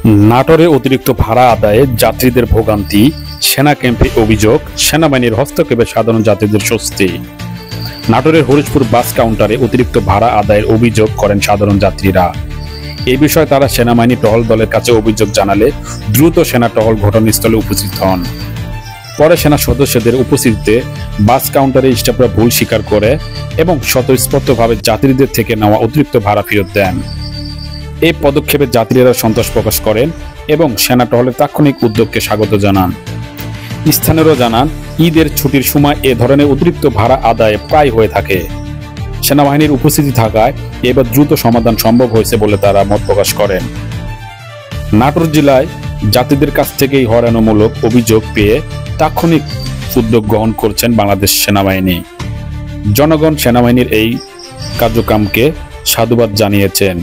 নাটোরে অতিরিক্ত ভাড়া আদায়ে যাত্রীদের ভোগান্তি, সেনা ক্যাম্পে অভিযোগ, সেনাবাহিনীর হস্তক্ষেপে সাধারণ যাত্রীদের স্বস্তি। নাটোরের হরিশপুর বাস কাউন্টারে অতিরিক্ত ভাড়া আদায়ের অভিযোগ করেন সাধারণ যাত্রীরা। এ বিষয়ে তারা সেনাবাহিনী টহল দলের কাছে অভিযোগ জানালে দ্রুত সেনা টহল ঘটনাস্থলে উপস্থিত হন। পরে সেনা সদস্যদের উপস্থিতিতে বাস কাউন্টারে স্টাফরা ভুল স্বীকার করে এবং স্বতঃস্ফূর্তভাবে যাত্রীদের থেকে নেওয়া অতিরিক্ত ভাড়া ফেরত দেন। এই পদক্ষেপে যাত্রীরা সন্তোষ প্রকাশ করেন এবং সেনা টহলের তাৎক্ষণিক উদ্যোগকে স্বাগত জানান। স্থানীয়রা জানান, ঈদের ছুটির সময় এ ধরনের অতিরিক্ত ভাড়া আদায় প্রায় হয়ে থাকে। সেনাবাহিনীর উপস্থিতি থাকায় এবার দ্রুত সমাধান সম্ভব হয়েছে বলে তারা মত প্রকাশ করেন। নাটোর জেলায় যাত্রীদের কাছ থেকেই হয়রানিমূলক অভিযোগ পেয়ে তাৎক্ষণিক উদ্যোগ গ্রহণ করছেন বাংলাদেশ সেনাবাহিনী। জনগণ সেনাবাহিনীর এই কার্যক্রমকে সাধুবাদ জানিয়েছেন।